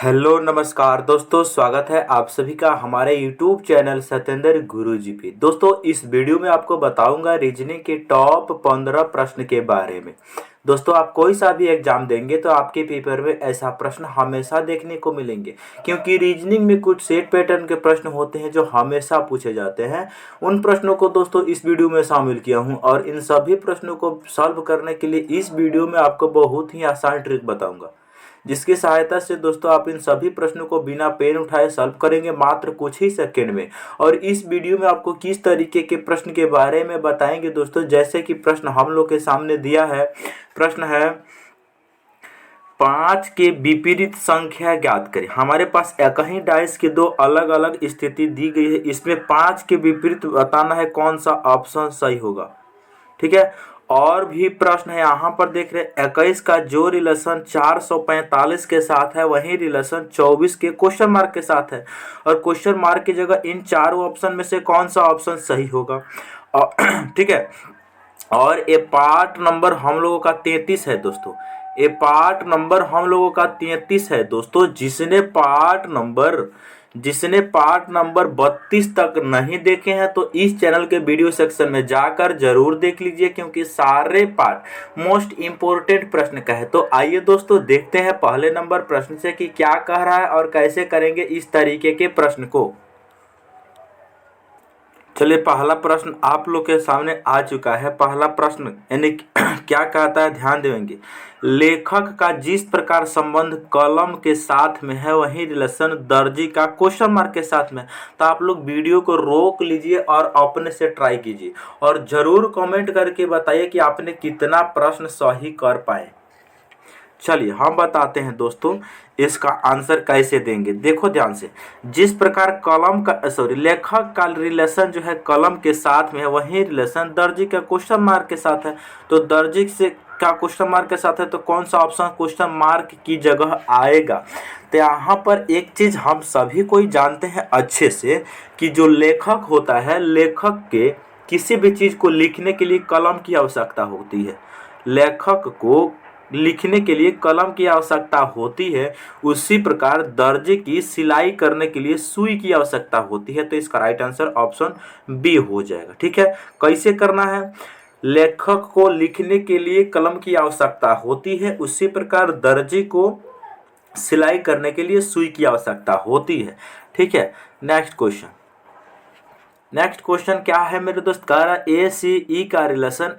Hello नमस्कार दोस्तों, स्वागत है आप सभी का हमारे YouTube चैनल सत्येंद्र गुरुजी पे। दोस्तों इस वीडियो में आपको बताऊंगा रीजनिंग के टॉप 15 प्रश्न के बारे में। दोस्तों आप कोई सा भी एग्जाम देंगे तो आपके पेपर में ऐसा प्रश्न हमेशा देखने को मिलेंगे, क्योंकि रीजनिंग में कुछ सेट पैटर्न के प्रश्न होते हैं जो हमेशा पूछे जाते हैं। उन प्रश्नों को दोस्तों इस वीडियो में शामिल किया हूँ और इन सभी प्रश्नों को सॉल्व करने के लिए इस वीडियो में आपको बहुत ही आसान ट्रिक बताऊंगा, जिसकी सहायता से दोस्तों आप इन सभी प्रश्नों को बिना पेन उठाए सॉल्व करेंगे मात्र कुछ ही सेकंड में। और इस वीडियो में आपको किस तरीके के प्रश्न के बारे में बताएंगे दोस्तों, जैसे कि प्रश्न हम लोग के सामने दिया है। प्रश्न है 5 के विपरीत संख्या ज्ञात करें। हमारे पास एक ही डाइस की दो अलग अलग स्थिति दी गई है, इसमें 5 के विपरीत बताना है कौन सा ऑप्शन सही होगा। ठीक है। और भी प्रश्न है यहाँ पर देख रहे 21 का जो रिलेशन 445 के साथ है वही रिलेशन 24 के क्वेश्चन मार्क के साथ है, और क्वेश्चन मार्क की जगह इन चारों ऑप्शन में से कौन सा ऑप्शन सही होगा। ठीक है। और ये पार्ट नंबर हम लोगों का 33 है दोस्तों। ये पार्ट नंबर हम लोगों का 33 है दोस्तों। जिसने पार्ट नंबर 32 तक नहीं देखे हैं तो इस चैनल के वीडियो सेक्शन में जाकर जरूर देख लीजिए, क्योंकि सारे पार्ट मोस्ट इम्पोर्टेंट प्रश्न का है। तो आइए दोस्तों देखते हैं पहले नंबर प्रश्न से कि क्या कह रहा है और कैसे करेंगे इस तरीके के प्रश्न को। चलिए पहला प्रश्न आप लोग के सामने आ चुका है। पहला प्रश्न यानी क्या कहता है, ध्यान देंगे। लेखक का जिस प्रकार संबंध कलम के साथ में है वही रिलेशन दर्जी का क्वेश्चन मार्क के साथ में। तो आप लोग वीडियो को रोक लीजिए और अपने से ट्राई कीजिए और जरूर कमेंट करके बताइए कि आपने कितना प्रश्न सही कर पाए। चलिए हम बताते हैं दोस्तों इसका आंसर कैसे देंगे। देखो ध्यान से, जिस प्रकार लेखक का रिलेशन जो है कलम के साथ में है वही रिलेशन दर्जी का क्वेश्चन मार्क के साथ है। तो दर्जी से का क्वेश्चन मार्क के साथ है तो कौन सा ऑप्शन क्वेश्चन मार्क की जगह आएगा। तो यहाँ पर एक चीज हम सभी कोई जानते हैं अच्छे से कि जो लेखक होता है, लेखक के किसी भी चीज को लिखने के लिए कलम की आवश्यकता होती है। लेखक को लिखने के लिए कलम की आवश्यकता होती है, उसी प्रकार दर्जे की सिलाई करने के लिए सुई की आवश्यकता होती है। तो इसका राइट आंसर ऑप्शन बी हो जाएगा। ठीक है। कैसे करना है, लेखक को लिखने के लिए कलम की आवश्यकता होती है, उसी प्रकार दर्जी को सिलाई करने के लिए सुई की आवश्यकता होती है। ठीक है। नेक्स्ट क्वेश्चन क्या है मेरे दोस्त, कह रहा ए सी ई का रिलेशन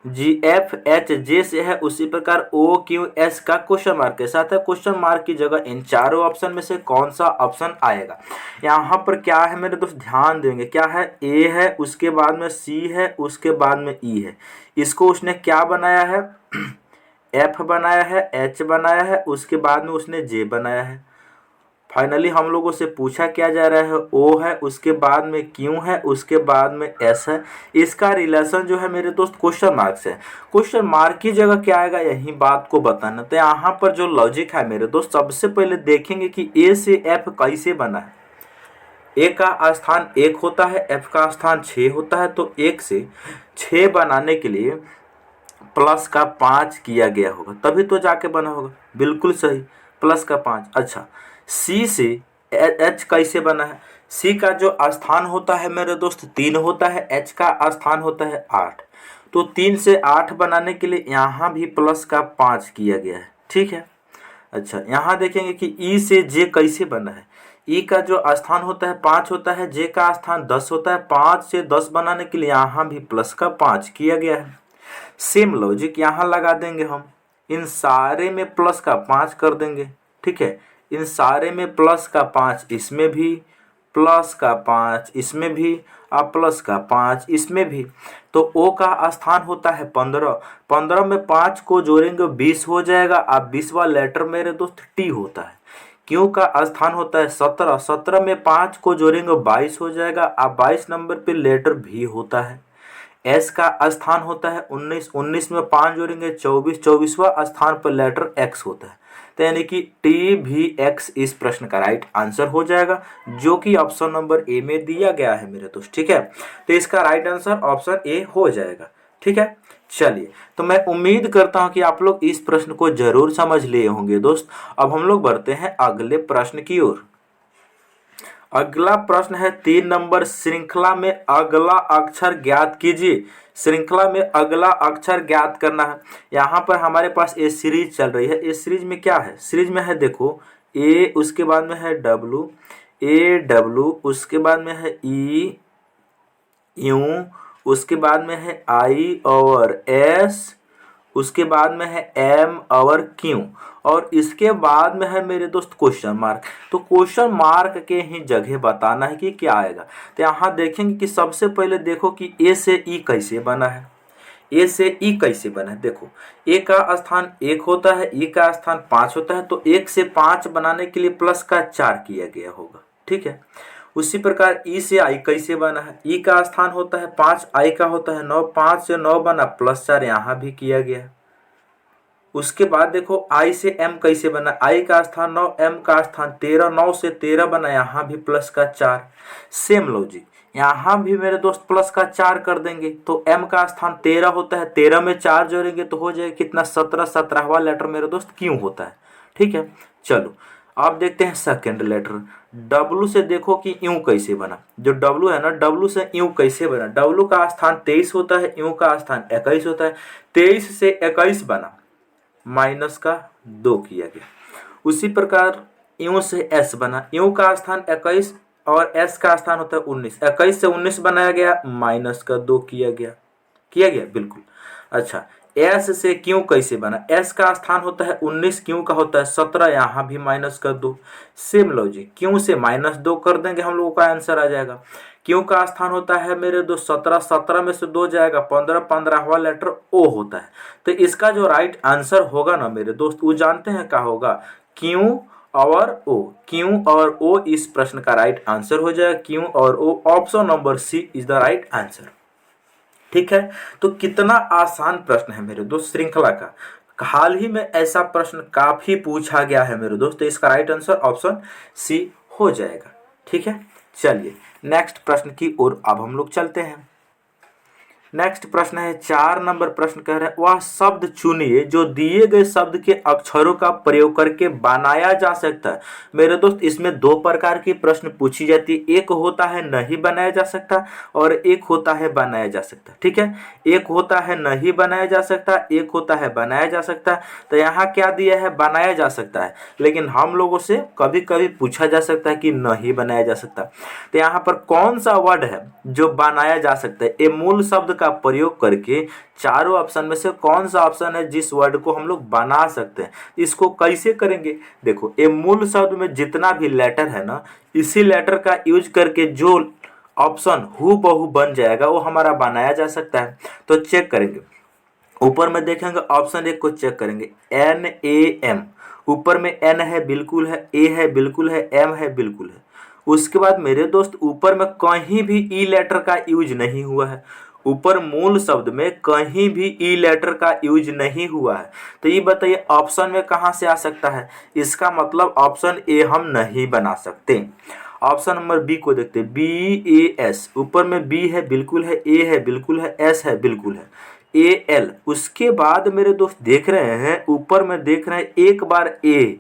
FG से है, उसी प्रकार OQS का क्वेश्चन मार्क के साथ है। क्वेश्चन मार्क की जगह इन चारों ऑप्शन में से कौन सा ऑप्शन आएगा। यहाँ पर क्या है मेरे दोस्त, ध्यान देंगे। क्या है, A है, उसके बाद में C है, उसके बाद में E है। इसको उसने क्या बनाया है, F बनाया है, H बनाया है, उसके बाद में उसने J बनाया है। फाइनली हम लोगों से पूछा क्या जा रहा है, O है, उसके बाद में Q है, उसके बाद में S है। इसका रिलेशन जो है मेरे दोस्त क्वेश्चन मार्क से है। क्वेश्चन मार्क की जगह क्या आएगा, यही बात को बताना। तो यहाँ पर जो लॉजिक है मेरे दोस्त, सबसे पहले देखेंगे कि A से F कैसे बना है। A का स्थान 1 होता है, F का स्थान 6 होता है। तो 1 से 6 बनाने के लिए प्लस का 5 किया गया होगा, तभी तो जाके बना होगा। बिल्कुल सही, प्लस का 5। अच्छा, सी से एच कैसे बना है। सी का जो स्थान होता है मेरे दोस्त 3 होता है, एच का स्थान होता है 8। तो 3 से 8 बनाने के लिए यहाँ भी प्लस का 5 किया गया है। ठीक है। अच्छा, यहाँ देखेंगे कि ई से जे कैसे बना है। ई का जो स्थान होता है 5 होता है, जे का स्थान 10 होता है। 5 से 10 बनाने के लिए यहाँ भी प्लस का 5 किया गया है। सेम लॉजिक यहाँ लगा देंगे हम, इन सारे में प्लस का 5 कर देंगे। ठीक है। इन सारे में प्लस का 5, इसमें भी प्लस का 5, इसमें भी अब प्लस का 5, इसमें भी। तो O का स्थान होता है 15। 15 में 5 को जोड़ेंगे 20 हो जाएगा। अब 20वां लेटर मेरे दोस्त T होता है। Q का स्थान होता है 17। 17 में 5 को जोड़ेंगे 22 हो जाएगा। अब 22 नंबर पे लेटर V होता है। S का स्थान होता है 19। 19 में 5 जोड़ेंगे 24। 24वां स्थान पर लेटर X होता है। तो यानी कि TVX इस प्रश्न का राइट आंसर हो जाएगा, जो कि ऑप्शन नंबर ए में दिया गया है मेरे दोस्त। ठीक है। तो इसका राइट आंसर ऑप्शन ए हो जाएगा। ठीक है। चलिए, तो मैं उम्मीद करता हूं कि आप लोग इस प्रश्न को जरूर समझ लिए होंगे दोस्त। अब हम लोग बढ़ते हैं अगले प्रश्न की ओर। अगला प्रश्न है 3 नंबर, श्रृंखला में अगला अक्षर ज्ञात कीजिए। श्रृंखला में अगला अक्षर ज्ञात करना है। यहाँ पर हमारे पास ए सीरीज चल रही है। ए सीरीज में क्या है? सीरीज में है देखो ए, उसके बाद में है डब्लू, ए डब्लू, उसके बाद में है ई, यू, उसके बाद में है आई और एस, उसके बाद में है एम और क्यू, और इसके बाद में है मेरे दोस्त क्वेश्चन मार्क। तो क्वेश्चन मार्क के ही जगह बताना है कि क्या आएगा। तो यहाँ देखेंगे कि सबसे पहले देखो कि ए से ई कैसे बना है। ए से ई कैसे बना है? देखो ए का स्थान 1 होता है, ई का स्थान 5 होता है, तो 1 से 5 बनाने के लिए प्लस का 4 किया गया होगा। ठीक है। उसी प्रकार ई से आई कैसे बना है? ई का स्थान होता है 5, आई का होता है 9, 5 से 9 बना, प्लस 4 यहाँ भी किया गया। उसके बाद देखो आई से एम कैसे बना? आई का स्थान 9, एम का स्थान 13, 9 से 13 बना, यहाँ भी प्लस का 4। सेम लॉजिक यहाँ भी मेरे दोस्त प्लस का 4 कर देंगे, तो एम का स्थान 13 होता है, 13 में 4 जोड़ेंगे तो हो जाएगा कितना? 17। 17वां लेटर मेरे दोस्त क्यों होता है। ठीक है। चलो अब देखते हैं सेकेंड लेटर। डब्लू से देखो कि यूं कैसे बना। जो डब्लू है ना, डब्लू से यूं कैसे बना? डब्लू का स्थान 23 होता है, यूं का स्थान 21 होता है, 23 से 21 बना, माइनस का 2 किया गया। उसी प्रकार यूं से एस बना, यूं का स्थान 21 और एस का स्थान होता है 19, 21 से 19 बनाया गया, माइनस का 2 किया गया। किया गया बिल्कुल। अच्छा, एस से क्यू कैसे बना? एस का स्थान होता है 19, क्यू का होता है 17, यहाँ भी माइनस का 2। सेम लॉजिक, क्यू से -2 कर देंगे, हम लोगों का आंसर आ जाएगा। क्यू का स्थान होता है मेरे दोस्त 17, 17 में से 2 जाएगा 15, 15वां लेटर ओ होता है। तो इसका जो राइट आंसर होगा ना मेरे दोस्त, वो जानते हैं क्या होगा? क्यू और ओ। क्यू और ओ इस प्रश्न का राइट आंसर हो जाएगा। क्यू और ओ, option number C is the right answer. ठीक है। तो कितना आसान प्रश्न है मेरे दोस्त श्रृंखला का। हाल ही में ऐसा प्रश्न काफी पूछा गया है मेरे दोस्त, तो इसका राइट आंसर ऑप्शन सी हो जाएगा। ठीक है। चलिए नेक्स्ट प्रश्न की ओर अब हम लोग चलते हैं। नेक्स्ट प्रश्न है 4 नंबर प्रश्न कह रहा है, वह शब्द चुनिए जो दिए गए शब्द के अक्षरों का प्रयोग करके बनाया जा सकता है। मेरे दोस्त इसमें 2 प्रकार की प्रश्न पूछी जाती है। एक होता है नहीं बनाया जा सकता और एक होता है बनाया जा सकता। ठीक है। एक होता है नहीं बनाया जा सकता, एक होता है बनाया जा सकता। तो यहाँ क्या दिया है? बनाया जा सकता है, लेकिन हम लोगों से कभी कभी पूछा जा सकता है कि नहीं बनाया जा सकता। तो यहाँ पर कौन सा वर्ड है जो बनाया जा सकता है? ये मूल शब्द का प्रयोग करके चारों ऑप्शन में से कौन सा ऑप्शन है जिस वर्ड को हम लोग बना सकते हैं? इसको कैसे करेंगे? देखो ये मूल शब्द में जितना भी लेटर है ना, इसी लेटर का यूज करके जो ऑप्शन हूबहू बन जाएगा वो हमारा बनाया जा सकता है। तो चेक करेंगे, ऊपर में देखेंगे ऑप्शन 1 को चेक करेंगे, NAM। ऊपर में N है बिल्कुल है, A है बिल्कुल है, M है बिल्कुल है। उसके बाद मेरे दोस्त ऊपर में कहीं भी ई लेटर का यूज नहीं हुआ है। ऊपर मूल शब्द में कहीं भी ई लेटर का यूज नहीं हुआ है। तो ये बताइए ऑप्शन में कहाँ से आ सकता है? इसका मतलब ऑप्शन ए हम नहीं बना सकते। ऑप्शन नंबर बी को देखते हैं, BAS। ऊपर में बी है बिल्कुल है, ए है बिल्कुल है, एस है बिल्कुल है, AL। उसके बाद मेरे दोस्त देख रहे हैं ऊपर में देख रहे हैं एक बार ए,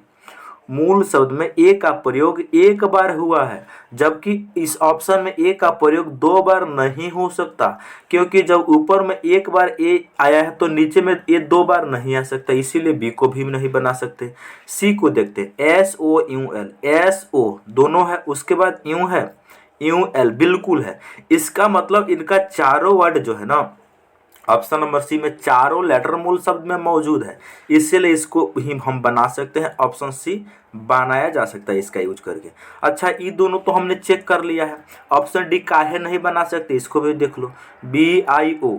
मूल शब्द में ए का प्रयोग एक बार हुआ है, जबकि इस ऑप्शन में ए का प्रयोग 2 बार नहीं हो सकता, क्योंकि जब ऊपर में एक बार ए आया है तो नीचे में ए 2 बार नहीं आ सकता, इसीलिए बी को भी नहीं बना सकते। सी को देखते हैं, SOUL, SO दोनों है, उसके बाद यू है, UL बिल्कुल है। इसका मतलब इनका चारों वर्ड जो है ना, ऑप्शन नंबर सी में चारों लेटर मूल शब्द में मौजूद है, इसीलिए इसको ही हम बना सकते हैं। ऑप्शन सी बनाया जा सकता है इसका यूज करके। अच्छा, ये दोनों तो हमने चेक कर लिया है। ऑप्शन डी काहे नहीं बना सकते, इसको भी देख लो, BIO।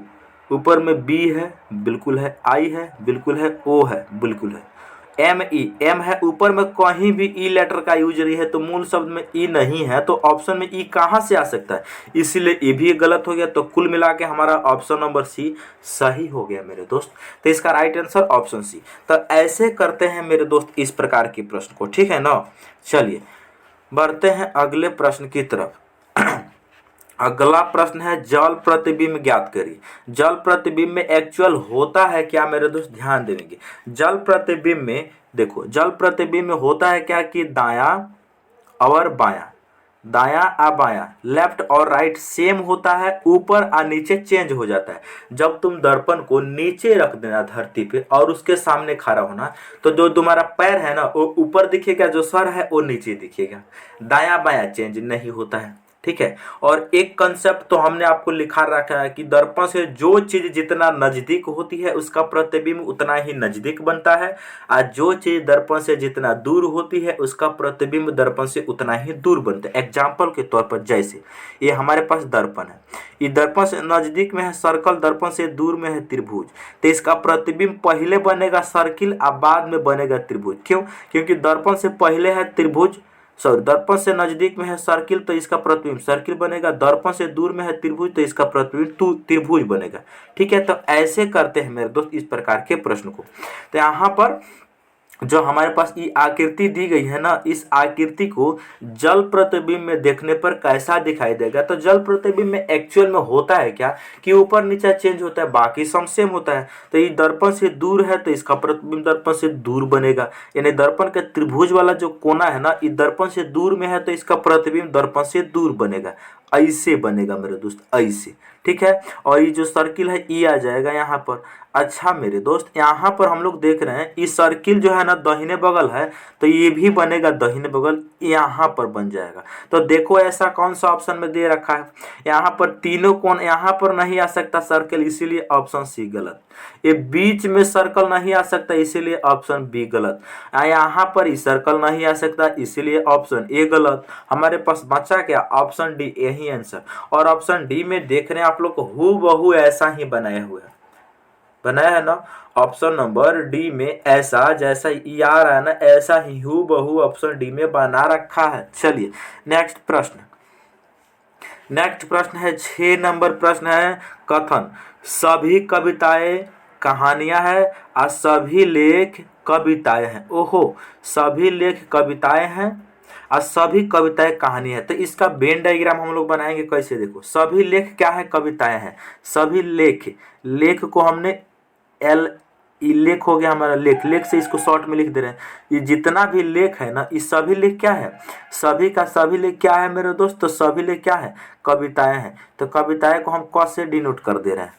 ऊपर में बी है बिल्कुल है, आई है बिल्कुल है, ओ है बिल्कुल है, ME, M है, ऊपर में कहीं भी ई लेटर का यूज नहीं है, तो मूल शब्द में ई नहीं है, तो ऑप्शन में ई कहाँ से आ सकता है? इसीलिए ये भी गलत हो गया। तो कुल मिला के हमारा ऑप्शन नंबर सी सही हो गया मेरे दोस्त। तो इसका राइट आंसर ऑप्शन सी। तो ऐसे करते हैं मेरे दोस्त इस प्रकार के प्रश्न को। ठीक है ना। चलिए बढ़ते हैं अगले प्रश्न की तरफ। अगला प्रश्न है जल प्रतिबिंब ज्ञात करिए। जल प्रतिबिंब में एक्चुअल होता है क्या मेरे दोस्त, ध्यान देंगे। जल प्रतिबिंब में देखो, जल प्रतिबिंब में होता है क्या कि दायां और बायां, दायां और बायां, लेफ्ट और राइट सेम होता है, ऊपर और नीचे चेंज हो जाता है। जब तुम दर्पण को नीचे रख देना धरती पे और उसके सामने खड़ा होना, तो जो तुम्हारा पैर है ना वो ऊपर दिखेगा, जो सर है वो नीचे दिखेगा, दायां बायां चेंज नहीं होता है। ठीक है। और एक कंसेप्ट तो हमने आपको लिखा रखा है कि दर्पण से जो चीज जितना नजदीक होती है उसका प्रतिबिंब उतना ही नजदीक बनता है, और जो चीज दर्पण से जितना दूर होती है उसका प्रतिबिंब दर्पण से उतना ही दूर बनता है। एग्जाम्पल के तौर पर जैसे ये हमारे पास दर्पण है, ये दर्पण से नजदीक में है सर्कल, दर्पण से दूर में है त्रिभुज, तो इसका प्रतिबिंब पहले बनेगा सर्किल और बाद में बनेगा त्रिभुज। क्यों? क्योंकि दर्पण से पहले है त्रिभुज, सॉरी दर्पण से नजदीक में है सर्किल तो इसका प्रतिबिंब सर्किल बनेगा, दर्पण से दूर में है त्रिभुज तो इसका प्रतिबिंब त्रिभुज बनेगा। ठीक है। तो ऐसे करते हैं मेरे दोस्त इस प्रकार के प्रश्न को। तो यहाँ पर जो हमारे पास ये आकृति दी गई है ना, इस आकृति को जल प्रतिबिंब में देखने पर कैसा दिखाई देगा, तो जल प्रतिबिंब में एक्चुअल में होता है क्या कि ऊपर नीचे चेंज होता है, बाकी सब सेम होता है। तो ये दर्पण से दूर है तो इसका प्रतिबिंब दर्पण से दूर बनेगा, यानी दर्पण के त्रिभुज वाला जो कोना है ना, ये दर्पण से दूर में है तो इसका प्रतिबिंब दर्पण से दूर बनेगा, ऐसे बनेगा मेरे दोस्त, ऐसे। ठीक है। और ये जो सर्किल है ये आ जाएगा यहाँ पर। अच्छा मेरे दोस्त, यहाँ पर हम लोग देख रहे हैं ये सर्किल जो है ना दाहिने बगल है, तो ये भी बनेगा दाहिने बगल, यहाँ पर बन जाएगा। तो देखो ऐसा कौन सा ऑप्शन में दे रखा है, यहाँ पर तीनों कोण, यहाँ पर नहीं आ सकता सर्कल, इसीलिए ऑप्शन सी गलत। ये बीच में सर्कल नहीं आ सकता, इसीलिए ऑप्शन बी गलत। यहाँ पर ही सर्कल नहीं आ सकता, इसीलिए ऑप्शन ए गलत। हमारे पास बचा क्या, ऑप्शन डी, यही आंसर। और ऑप्शन डी में देख रहे हैं आप लोग को हूबहू ऐसा ही बनाया हुआ है, बनाया है ना। ऑप्शन नंबर डी में ऐसा जैसा ये आ रहा है ना, ऐसा ही हूबहू ऑप्शन डी में बना रखा है। चलिए नेक्स्ट प्रश्न, नेक्स्ट प्रश्न है 6 नंबर प्रश्न है कथन। सभी कविताएं कहानियां हैं और सभी लेख कविताएं हैं। ओहो, सभी लेख कविताएं हैं और सभी कविताएं कहानियां हैं। तो इसका वेन डायग्राम हम लोग बनाएंगे कैसे, देखो सभी लेख क्या है, कविताएं हैं। सभी लेख, लेख को हमने एल, लेख हो गया हमारा लेख, लेख से इसको शॉर्ट में लिख दे रहे हैं। ये जितना भी लेख है ना, ये सभी लेख क्या है, सभी का सभी लेख क्या है मेरे दोस्त, तो सभी लेख क्या है, कविताएं हैं। तो कविताएं को हम क से डिनोट कर दे रहे हैं,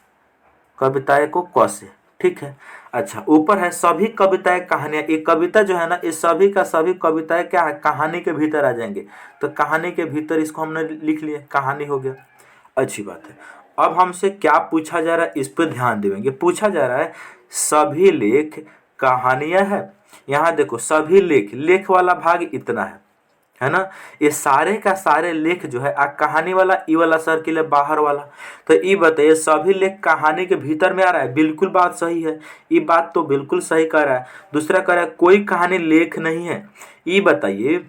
कविताएं को क से। ठीक है। अच्छा, ऊपर है सभी कविताएं कहानियां, ये कविता जो है ना, ये सभी का सभी कविताएं क्या है, कहानी के भीतर आ जाएंगे। तो कहानी के भीतर इसको हमने लिख लिया, कहानी हो गया। अच्छी बात है। अब हमसे क्या पूछा जा रहा है, इस पर ध्यान देंगे। पूछा जा रहा है सभी लेख कहानियां है। यहाँ देखो सभी लेख, लेख वाला भाग इतना है ना, ये सारे का सारे लेख जो है, कहानी वाला ई वाला सर्किल है बाहर वाला। तो ये बताइए सभी लेख कहानी के भीतर में आ रहा है, बिल्कुल बात सही है, ये बात तो बिल्कुल सही कह रहा है। दूसरा कह रहा है कोई कहानी लेख नहीं है। ये बताइए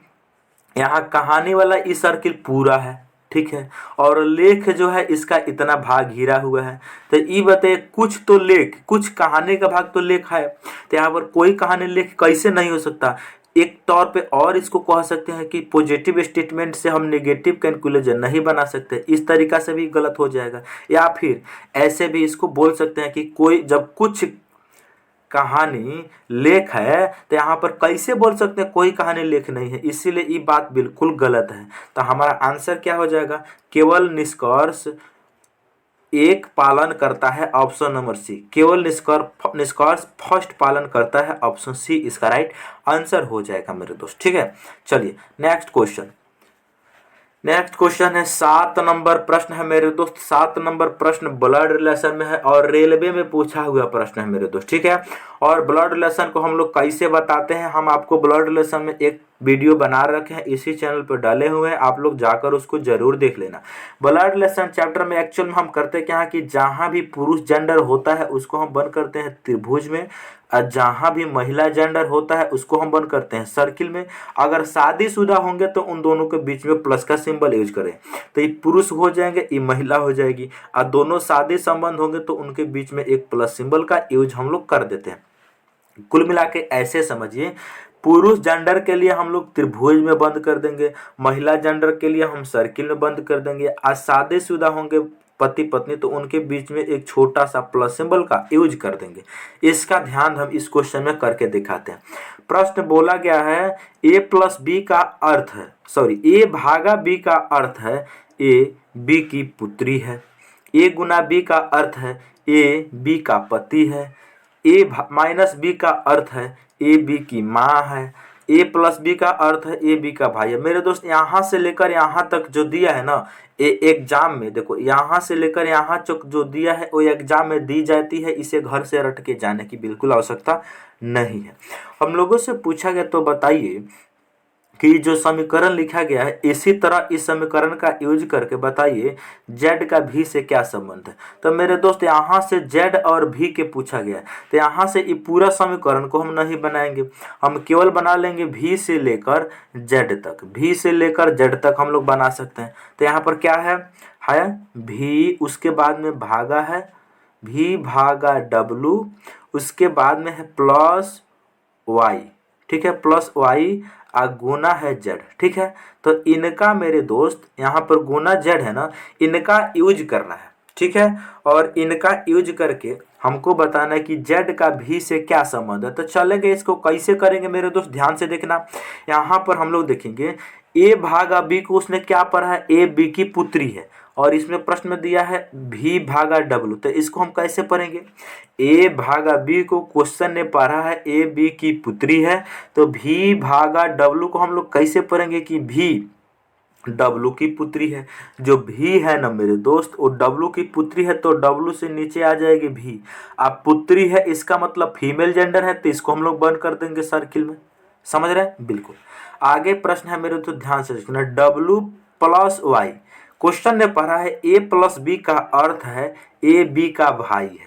यहाँ कहानी वाला ई सर्किल पूरा है, ठीक है, और लेख जो है इसका इतना भाग घिरा हुआ है। तो ये बताइए कुछ तो लेख, कुछ कहानी का भाग तो लेख है, तो यहाँ पर कोई कहानी लेख कैसे नहीं हो सकता। एक तौर पे और इसको कह सकते हैं कि पॉजिटिव स्टेटमेंट से हम नेगेटिव कंक्लूजन नहीं बना सकते, इस तरीका से भी गलत हो जाएगा। या फिर ऐसे भी इसको बोल सकते हैं कि कोई जब कुछ कहानी लेख है, तो यहाँ पर कैसे बोल सकते हैं कोई कहानी लेख नहीं है, इसीलिए ये बात बिल्कुल गलत है। तो हमारा आंसर क्या हो जाएगा, केवल निष्कर्ष एक पालन करता है, ऑप्शन नंबर सी। केवल निष्कर्ष फर्स्ट पालन करता है, ऑप्शन सी इसका राइट आंसर हो जाएगा मेरे दोस्त। ठीक है, चलिए नेक्स्ट क्वेश्चन। नेक्स्ट क्वेश्चन है 7 नंबर प्रश्न है मेरे दोस्त। 7 नंबर प्रश्न ब्लड रिलेशन में है और रेलवे में पूछा हुआ प्रश्न है मेरे दोस्त। ठीक है, और ब्लड रिलेशन को हम लोग कैसे बताते हैं, हम आपको ब्लड रिलेशन में एक वीडियो बना रखे हैं, इसी चैनल पर डाले हुए हैं, आप लोग जाकर उसको जरूर देख लेना। ब्लड रिलेशन चैप्टर में एक्चुअल में हम करते क्या है कि जहाँ भी पुरुष जेंडर होता है उसको हम बंद करते हैं त्रिभुज में, और जहाँ भी महिला जेंडर होता है उसको हम बंद करते हैं सर्किल में। अगर शादीशुदा होंगे तो उन दोनों के बीच में प्लस का सिंबल यूज करें, तो ये पुरुष हो जाएंगे, ये महिला हो जाएगी, और दोनों शादी संबंध होंगे तो उनके बीच में एक प्लस सिंबल का यूज हम लोग कर देते हैं। कुल मिला के ऐसे समझिए, पुरुष जेंडर के लिए हम लोग त्रिभुज में बंद कर देंगे, महिला जेंडर के लिए हम सर्किल में बंद कर देंगे। आज शादीशुदा होंगे पति पत्नी तो उनके बीच में एक छोटा सा प्लस सिंबल का यूज कर देंगे। इसका ध्यान हम इस क्वेश्चन में करके दिखाते हैं। प्रश्न बोला गया है ए प्लस बी का अर्थ है, सॉरी ए भागा बी का अर्थ है ए बी की पुत्री है। ए गुना बी का अर्थ है ए बी का पति है। ए माइनस बी का अर्थ है ए बी की माँ है। ए प्लस बी का अर्थ है ए बी का भाई है। मेरे दोस्त यहाँ से लेकर यहाँ तक जो दिया है ना एग्जाम में, देखो यहाँ से लेकर यहाँ तक जो दिया है वो एग्जाम में दी जाती है। इसे घर से रट के जाने की बिल्कुल आवश्यकता नहीं है। हम लोगों से पूछा गया तो बताइए कि जो समीकरण लिखा गया है इसी तरह इस समीकरण का यूज करके बताइए z का v से क्या संबंध है। तो मेरे दोस्त यहाँ से z और v के पूछा गया है, तो यहाँ से ये पूरा समीकरण को हम नहीं बनाएंगे, हम केवल बना लेंगे v से लेकर z तक। v से लेकर z तक हम लोग बना सकते हैं। तो यहाँ पर क्या है v, उसके बाद में भागा है v भागा w, उसके बाद में है प्लस y, ठीक है, प्लस y गुना है z, ठीक है। तो इनका मेरे दोस्त यहाँ पर गुना z है ना, इनका यूज करना है, ठीक है। और इनका यूज करके हमको बताना है कि z का v से क्या संबंध है। तो चलेंगे इसको कैसे करेंगे मेरे दोस्त, ध्यान से देखना। यहाँ पर हम लोग देखेंगे a भागा b को उसने क्या पढ़ा है a b की पुत्री है, और इसमें प्रश्न में दिया है v भागा w। तो इसको हम कैसे पढ़ेंगे, a भागा b को क्वेश्चन ने पढ़ा है a b की पुत्री है, तो v भागा w को हम लोग कैसे पढ़ेंगे कि v w की पुत्री है। जो v है ना मेरे दोस्त वो w की पुत्री है, तो w से नीचे आ जाएगी v। अब पुत्री है इसका मतलब फीमेल जेंडर है, तो इसको हम लोग बंद कर देंगे सर्किल में। समझ रहे हैं, बिल्कुल। आगे प्रश्न है मेरे तो ध्यान से सुनना, w प्लस वाई। क्वेश्चन ने पढ़ा है a प्लस बी का अर्थ है ए बी का भाई है।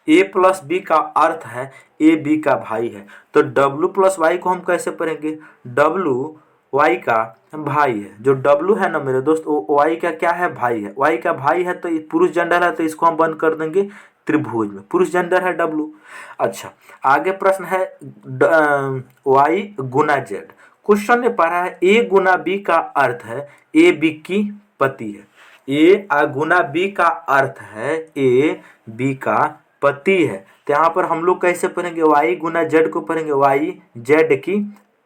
a प्लस बी का अर्थ है ए बी का भाई है, तो w प्लस वाई को हम कैसे पढ़ेंगे, w y का भाई है। जो w है ना मेरे दोस्त वो y का क्या है, भाई है। y का भाई है तो पुरुष जेंडर है, तो इसको हम बंद कर देंगे त्रिभुज में, पुरुष जेंडर है w। अच्छा, आगे प्रश्न है y गुना z। क्वेश्चन ने पढ़ा है a गुना b का अर्थ है ए बी की पति है। a गुना b का अर्थ है ए बी का पति है। तो यहाँ पर हम लोग कैसे पढ़ेंगे, y गुना z को पढ़ेंगे y z की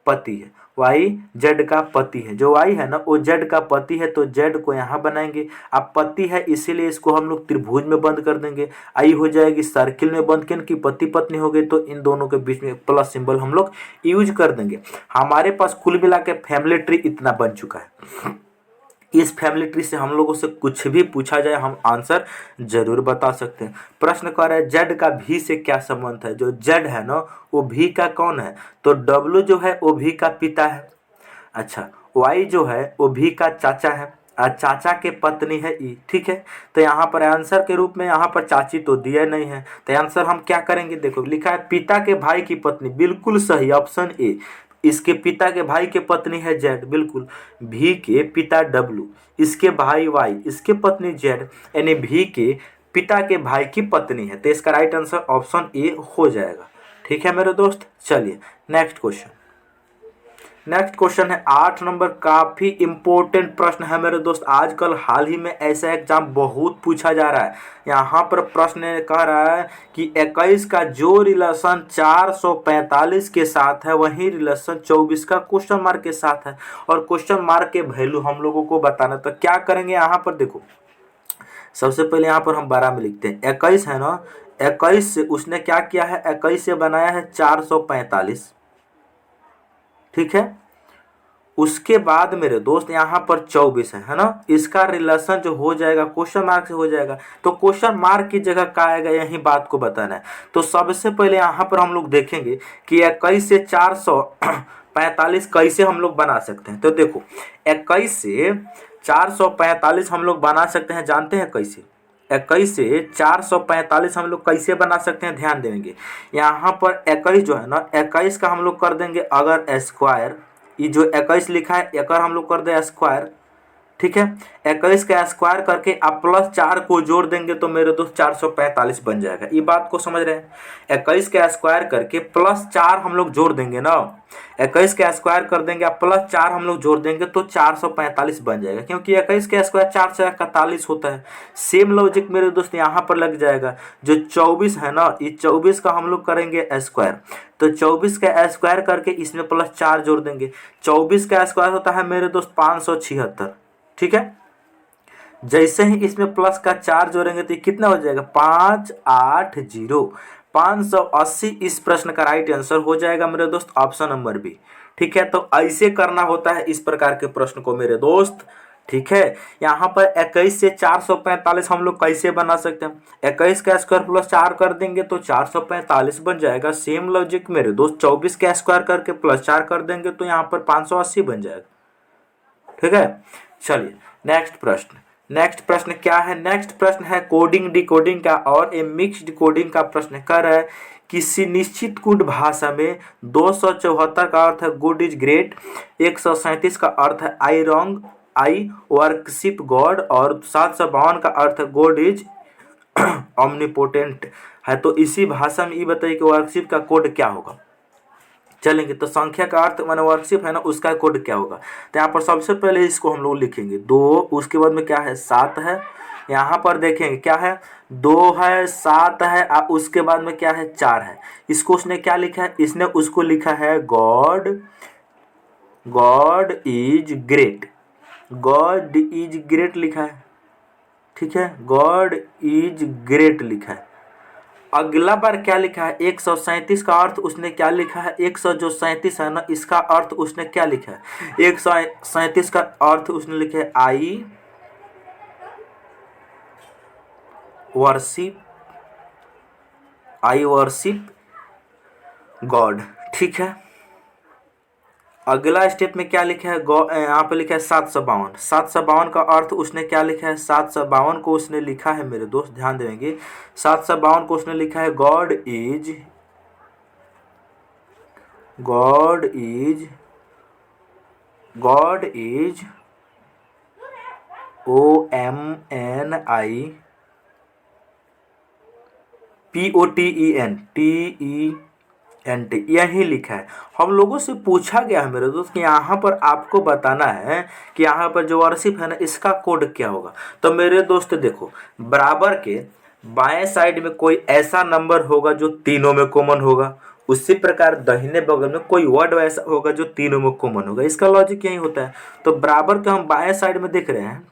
पति है, y z का पति है। जो y है ना वो z का पति है, तो z को यहाँ बनाएंगे। अब पति है इसीलिए इसको हम लोग त्रिभुज में बंद कर देंगे, आई हो जाएगी सर्किल में बंद, क्योंकि पति पत्नी हो गए तो इन दोनों के बीच में प्लस सिंबल हम लोग यूज कर देंगे। हमारे पास कुल मिला के फैमिली ट्री इतना बन चुका है। इस फैमिली ट्री से हम लोगों से कुछ भी पूछा जाए हम आंसर जरूर बता सकते हैं। प्रश्न कर रहा है z का v से क्या संबंध है। जो z है ना वो v का कौन है, तो w जो है वो v का पिता है। अच्छा, y जो है वो v का चाचा है, और चाचा के पत्नी है ई, ठीक है। तो यहाँ पर आंसर के रूप में यहाँ पर चाची तो दिया नहीं है, तो आंसर हम क्या करेंगे, देखो लिखा है पिता के भाई की पत्नी, बिल्कुल सही, ऑप्शन ए। इसके पिता के भाई के पत्नी है z, बिल्कुल। v के पिता w, इसके भाई y, इसके पत्नी z, यानी v के पिता के भाई की पत्नी है। तो इसका राइट आंसर ऑप्शन ए हो जाएगा, ठीक है मेरे दोस्त। चलिए नेक्स्ट क्वेश्चन। नेक्स्ट क्वेश्चन है 8 नंबर, काफी इंपॉर्टेंट प्रश्न है मेरे दोस्त। आजकल हाल ही में ऐसा एग्जाम बहुत पूछा जा रहा है। यहाँ पर प्रश्न कह रहा है कि 21 का जो रिलेशन 445 के साथ है वही रिलेशन 24 का क्वेश्चन मार्क के साथ है, और क्वेश्चन मार्क के वैल्यू हम लोगों को बताना। तो क्या करेंगे, यहाँ पर देखो सबसे पहले यहाँ पर हम 12 में लिखते हैं। 21 है ना, 21 से उसने क्या किया है, 21 से बनाया है 445, ठीक है। उसके बाद मेरे दोस्त यहाँ पर 24 है ना, इसका रिलेशन जो हो जाएगा क्वेश्चन मार्क से हो जाएगा। तो क्वेश्चन मार्क की जगह क्या आएगा, यही बात को बताना है। तो सबसे पहले यहाँ पर हम लोग देखेंगे कि 21 से 445 कैसे हम लोग बना सकते हैं। तो देखो 21 से 445 हम लोग बना सकते हैं, जानते हैं कैसे। 21 से 445 हम लोग कैसे बना सकते हैं, ध्यान देंगे। यहाँ पर 21 जो है ना, 21 का हम लोग कर देंगे अगर स्क्वायर, ये जो 21 लिखा है अगर हम लोग कर दे स्क्वायर, ठीक है। 21 का स्क्वायर करके आप +4 को जोड़ देंगे तो मेरे दोस्त 445 बन जाएगा। ये बात को समझ रहे हैं। 21 का स्क्वायर करके +4 हम लोग जोड़ देंगे ना, 21 का स्क्वायर कर देंगे आप +4 हम लोग जोड़ देंगे तो 445 बन जाएगा, क्योंकि 21 का स्क्वायर 4 से 41 होता है। सेम लॉजिक मेरे दोस्त यहाँ पर लग जाएगा। जो 24 है ना, ये 24 का हम लोग करेंगे स्क्वायर, तो 24 का स्क्वायर करके इसमें +4 जोड़ देंगे। 24 का स्क्वायर होता है मेरे दोस्त 576, ठीक है। जैसे ही इसमें प्लस का 4 जोड़ेंगे तो ये कितना हो जाएगा, 580, 580 इस प्रश्न का राइट आंसर हो जाएगा मेरे दोस्त, ऑप्शन नंबर बी। ठीक है, तो ऐसे करना होता है इस प्रकार के प्रश्न को मेरे दोस्त। ठीक है, यहाँ पर 21 से 445 हम लोग कैसे बना सकते हैं, 21 का स्क्वायर +4 कर देंगे तो 445 बन जाएगा। सेम लॉजिक मेरे दोस्त 24 का स्क्वायर करके +4 कर देंगे तो यहाँ पर 580 बन जाएगा। ठीक है, चलिए नेक्स्ट प्रश्न क्या है। नेक्स्ट प्रश्न है कोडिंग डिकोडिंग का, और ए मिक्स्ड कोडिंग का प्रश्न कर रहा है। किसी निश्चित कोड भाषा में 274 का अर्थ है गुड इज ग्रेट, 137 का अर्थ है आई रॉन्ग आई वर्कशिप गॉड, और 752 का अर्थ है गॉड इज ऑमनिपोटेंट है। तो इसी भाषा में ये बताइए कि वर्कशिप का कोड क्या होगा। चलेंगे तो संख्या का अर्थ माने वर्कशिप है ना, उसका कोड क्या होगा। तो यहाँ पर सबसे पहले इसको हम लोग लिखेंगे 2, उसके बाद में क्या है 7 है, यहाँ पर देखेंगे क्या है 2 है 7 है, उसके बाद में क्या है 4 है। इसको उसने क्या लिखा है, इसने उसको लिखा है God is great, God is great लिखा है। ठीक है, गॉड इज ग्रेट लिखा है। अगला बार क्या लिखा है 137 का अर्थ उसने क्या लिखा है, 137 है ना, इसका अर्थ उसने क्या लिखा है, 137 का अर्थ उसने लिखा है आई वर्शिप गॉड। ठीक है, अगला स्टेप में क्या लिखा है, यहाँ पे लिखा है 752, 752 का अर्थ उसने क्या लिखा है, 752 को उसने लिखा है मेरे दोस्त ध्यान देंगे, 752 को उसने लिखा है गॉड इज OMNIPOTENT यही लिखा है। हम लोगों से पूछा गया है मेरे दोस्त कि यहाँ पर आपको बताना है कि यहाँ पर जो वर्शिप है ना इसका कोड क्या होगा। तो मेरे दोस्त देखो, बराबर के बाएं साइड में कोई ऐसा नंबर होगा जो तीनों में कॉमन होगा, उसी प्रकार दाहिने बगल में कोई वर्ड ऐसा होगा जो तीनों में कॉमन होगा। इसका लॉजिक यही होता है। तो बराबर के हम बाएं साइड में देख रहे हैं,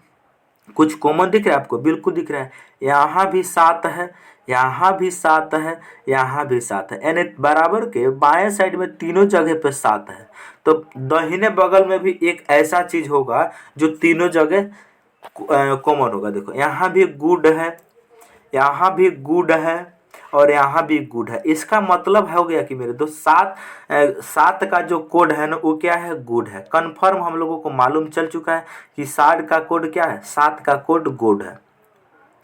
कुछ कॉमन दिख रहा है आपको, बिल्कुल दिख रहा है। यहाँ भी 7 है, यहाँ भी 7 है, यहाँ भी 7 है, यानी बराबर के बाएं साइड में तीनों जगह पे 7 है। तो दाहिने बगल में भी एक ऐसा चीज होगा जो तीनों जगह कॉमन होगा। देखो यहाँ भी गुड है, यहाँ भी गुड है, और यहाँ भी गुड है। इसका मतलब हो गया कि मेरे दोस्त 7 का जो कोड है ना वो क्या है, गुड है। कन्फर्म हम लोगों को मालूम चल चुका है कि 7 का कोड क्या है, 7 का कोड गुड है,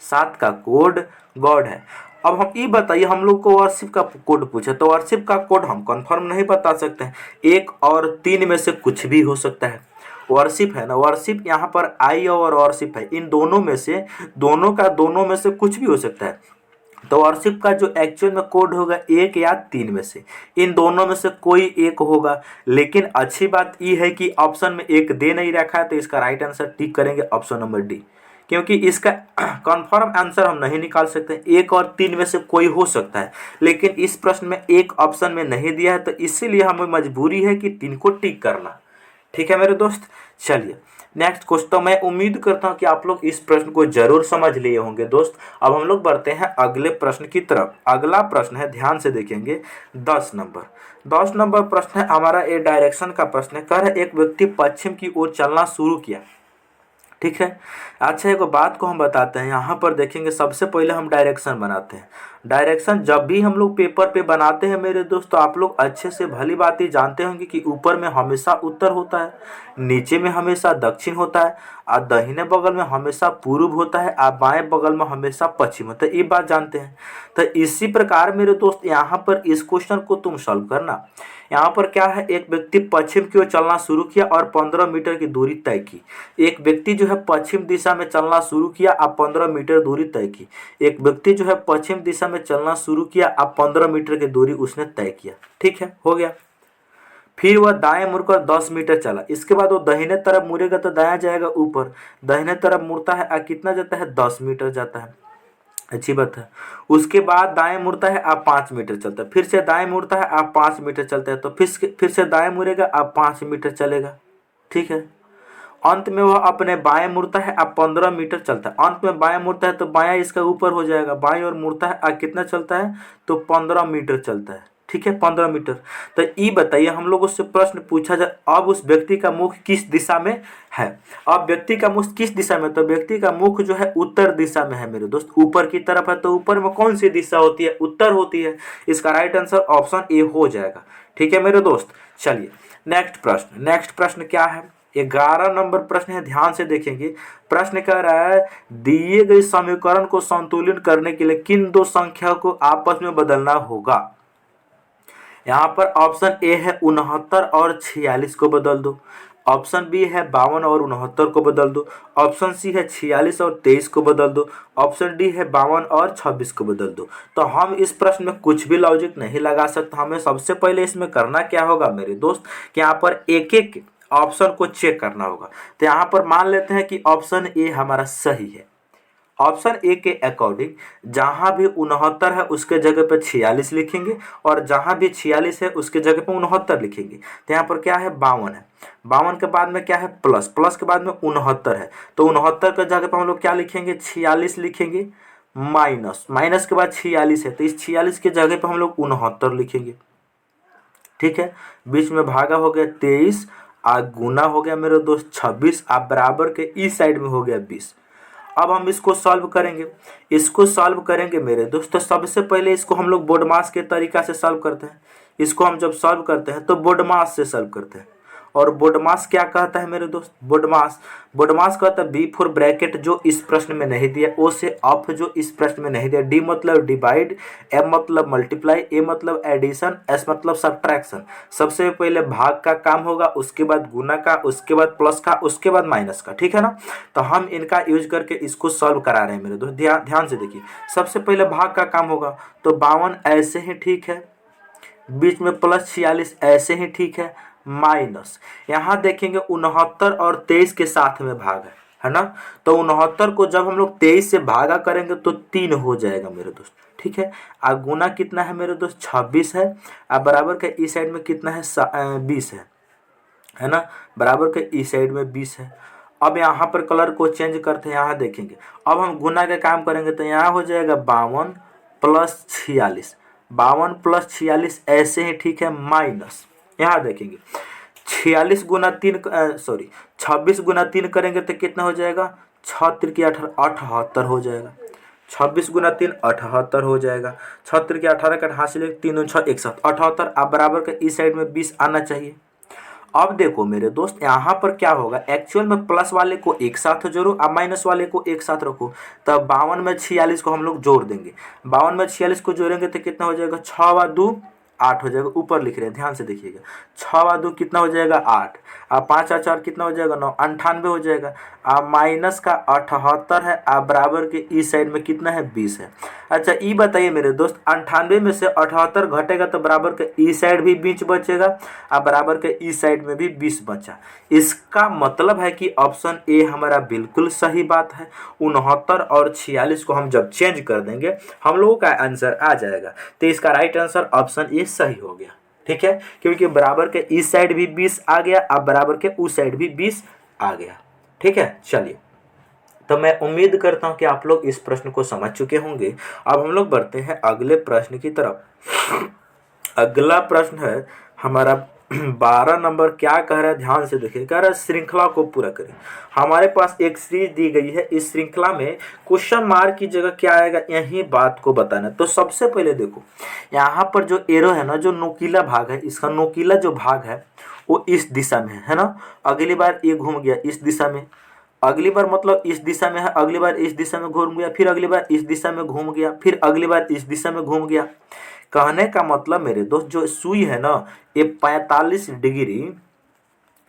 7 का कोड गॉड है। अब हम ये बताइए, हम लोग को वर्शिप का कोड पूछा, तो वर्शिप का कोड हम कन्फर्म नहीं बता सकते हैं, 1 और 3 में से कुछ भी हो सकता है। वर्शिप है ना, वर्शिप यहाँ पर आई और वर्शिप है, इन दोनों में से दोनों में से कुछ भी हो सकता है। तो वर्शिप का जो एक्चुअल में कोड होगा 1 या 3 में से, इन दोनों में से कोई एक होगा। लेकिन अच्छी बात यह है कि ऑप्शन में एक दे नहीं रखा है, तो इसका राइट आंसर टिक करेंगे ऑप्शन नंबर डी, क्योंकि इसका कंफर्म आंसर हम नहीं निकाल सकते। 1 और 3 में से कोई हो सकता है, लेकिन इस प्रश्न में एक ऑप्शन में नहीं दिया है, तो इसीलिए हमें मजबूरी है कि 3 को टिक करना। ठीक है मेरे दोस्त, चलिए नेक्स्ट क्वेश्चन। तो मैं उम्मीद करता हूं कि आप लोग इस प्रश्न को जरूर समझ लिए होंगे दोस्त। अब हम लोग बढ़ते हैं अगले प्रश्न की तरफ। अगला प्रश्न है, ध्यान से देखेंगे, 10 नंबर प्रश्न है हमारा, ए डायरेक्शन का प्रश्न है। कह रहा एक व्यक्ति पश्चिम की ओर चलना शुरू किया। ठीक है, अच्छा एक बात को हम बताते हैं, यहाँ पर देखेंगे सबसे पहले हम डायरेक्शन बनाते हैं। डायरेक्शन जब भी हम लोग पेपर पे बनाते हैं मेरे दोस्त, तो आप लोग अच्छे से भली बात ही जानते होंगे कि ऊपर में हमेशा उत्तर होता है, नीचे में हमेशा दक्षिण होता है, और दाहिने बगल में हमेशा पूर्व होता है, और बाएं बगल में हमेशा पश्चिम होता है। ये बात जानते हैं। तो इसी प्रकार मेरे दोस्त यहाँ पर इस क्वेश्चन को तुम सॉल्व करना। यहाँ पर क्या है, एक व्यक्ति पश्चिम की ओर चलना शुरू किया और 15 मीटर की दूरी तय की। एक व्यक्ति जो है पश्चिम दिशा में चलना शुरू किया, आप 15 मीटर दूरी तय की। एक व्यक्ति जो है पश्चिम दिशा में चलना शुरू किया, आप 15 मीटर की दूरी उसने तय किया। ठीक है, हो गया। फिर वह दाएं मुड़कर 10 मीटर चला। इसके बाद वो दाहिने तरफ मुड़ेगा तो दायां जाएगा ऊपर, दाहिने तरफ मुड़ता है कितना जाता है, 10 मीटर जाता है। अच्छी बात है। उसके बाद दाएं मुड़ता है, आप 5 मीटर चलता है। फिर से दाएं मुड़ता है, आप 5 मीटर चलते हैं। तो फिर से दाएं मुड़ेगा, आप 5 मीटर चलेगा। ठीक है। अंत में वह अपने बाएं मुड़ता है, आप 15 मीटर चलता है। अंत में बाएं मुड़ता है तो बायां इसका ऊपर हो जाएगा, बाएं और मुड़ता है, कितना चलता है, तो 15 मीटर चलता है। ठीक है, 15 मीटर। तो ये बताइए, हम लोग उससे प्रश्न पूछा जाए, अब उस व्यक्ति का मुख किस दिशा में है। अब व्यक्ति का मुख किस दिशा में, तो व्यक्ति का मुख जो है उत्तर दिशा में है मेरे दोस्त, ऊपर की तरफ है। तो ऊपर में कौन सी दिशा होती है, उत्तर होती है। इसका राइट आंसर ऑप्शन ए हो जाएगा। ठीक है मेरे दोस्त, चलिए नेक्स्ट प्रश्न क्या है, 11 नंबर प्रश्न है, ध्यान से देखेंगे। प्रश्न कह रहा है, दिए गए समीकरण को संतुलित करने के लिए किन दो संख्या को आपस में बदलना होगा। यहाँ पर ऑप्शन ए है 69 और 46 को बदल दो। ऑप्शन बी है 52 और 69 को बदल दो। ऑप्शन सी है 46 और 23 को बदल दो। ऑप्शन डी है 52 और 26 को बदल दो। तो हम इस प्रश्न में कुछ भी लॉजिक नहीं लगा सकते। हमें सबसे पहले इसमें करना क्या होगा मेरे दोस्त, कि यहाँ पर एक एक ऑप्शन को चेक करना होगा। तो यहाँ पर मान लेते हैं कि ऑप्शन ए हमारा सही है। ऑप्शन ए के अकॉर्डिंग जहां भी 69 है उसके जगह पे 46 लिखेंगे, और जहां भी 46 है उसके जगह पे 69 लिखेंगे। तो यहाँ पर क्या है, 52 है। 52 के बाद में क्या है, प्लस के बाद में 69 है। तो 69 के जगह पे हम लोग क्या लिखेंगे, 46 लिखेंगे। माइनस के बाद 46 है, तो इस 46 के जगह पे हम लोग 69 लिखेंगे। ठीक है, बीच में भागा हो गया 23, गुना हो गया मेरे दोस्त 26, आप बराबर के इस साइड में हो गया 20। अब हम इसको सॉल्व करेंगे मेरे दोस्त। तो सबसे पहले इसको हम लोग बोडमास के तरीका से सॉल्व करते हैं। इसको हम जब सॉल्व करते हैं तो बोडमास से सॉल्व करते हैं। और बोडमास क्या कहता है मेरे दोस्त, बोडमास कहता है बी फॉर ब्रैकेट जो इस प्रश्न में नहीं दिया, ओ से अप जो इस प्रश्न में नहीं दिया, डी मतलब डिवाइड, एम मतलब मल्टीप्लाई, ए मतलब एडिशन, एस मतलब सब्ट्रैक्शन। सबसे पहले भाग का काम होगा, उसके बाद गुना का, उसके बाद प्लस का, उसके बाद माइनस का। ठीक है ना। तो हम इनका यूज करके इसको सॉल्व करा रहे हैं मेरे दोस्त। ध्यान से देखिए, सबसे पहले भाग का काम होगा, तो 52 ऐसे ही ठीक है, बीच में प्लस 46 ऐसे ही ठीक है, माइनस यहाँ देखेंगे 69 और 23 के साथ में भाग है ना। तो 69 को जब हम लोग 23 से भागा करेंगे तो 3 हो जाएगा मेरे दोस्त। ठीक है, गुना कितना है मेरे दोस्त, 26 है। बराबर के इस साइड में कितना है, 20 है ना। बराबर के इस साइड में 20 है। अब यहाँ पर कलर को चेंज करते हैं, यहाँ देखेंगे। अब हम गुना का काम करेंगे तो यहाँ हो जाएगा 52 प्लस 46, 52 प्लस 46 ऐसे ही ठीक है, माइनस यहाँ देखेंगे 46 गुना 3 26 गुना 3 करेंगे तो कितना हो जाएगा, 6 3 78 हो जाएगा। 26 गुना 3 78 हो जाएगा। 6 3 18 का हासिल 3 6 61 78। अब बराबर का इस साइड में 20 आना चाहिए। अब देखो मेरे दोस्त, यहाँ पर क्या होगा, एक्चुअल में प्लस वाले को एक साथ जोड़ो, अब माइनस वाले को एक साथ रखो। तब 52 में 46 को हम लोग जोड़ देंगे। 52 में 46 को जोड़ेंगे तो कितना हो जाएगा, 6 2 8 हो जाएगा। ऊपर लिख रहे हैं, ध्यान से देखिएगा। 6 2 कितना हो जाएगा, 8। अब 5 4 कितना हो जाएगा, 9, 98 हो जाएगा। अब माइनस का 78 है। अब बराबर के इस साइड में कितना है, 20 है। अच्छा ये बताइए मेरे दोस्त, 98 में से 78 घटेगा तो बराबर के इस साइड भी 20 बचेगा, अब बराबर के इस साइड में भी 20 बचा। इसका मतलब है कि ऑप्शन ए हमारा बिल्कुल सही बात है। 69 और 46 को हम जब चेंज कर देंगे हम लोगों का आंसर आ जाएगा। तो इसका राइट आंसर ऑप्शन ए सही हो गया। ठीक है, क्योंकि बराबर के इस साइड भी 20 आ गया, अब बराबर के उस साइड भी 20 आ गया। ठीक है, चलिए, तो मैं उम्मीद करता हूं कि आप लोग इस प्रश्न को समझ चुके होंगे। अब हम लोग बढ़ते हैं अगले प्रश्न की तरफ। अगला प्रश्न है हमारा 12 नंबर। क्या कह रहा है, ध्यान से देखिए। कह रहा है श्रृंखला को पूरा करें। हमारे पास एक सीरीज दी गई है, इस श्रृंखला में क्वेश्चन मार्क की जगह क्या आएगा, यही बात को बताना। तो सबसे पहले देखो, यहाँ पर जो एरो है ना, जो नोकीला भाग है, इसका नोकीला जो भाग है वो इस दिशा में है ना। अगली बार ये घूम गया इस दिशा में, अगली बार मतलब इस दिशा में है, अगली बार इस दिशा में घूम गया, फिर अगली बार इस दिशा में घूम गया, फिर अगली बार इस दिशा में घूम गया। कहने का मतलब मेरे दोस्त जो सुई है ना, ये 45 degree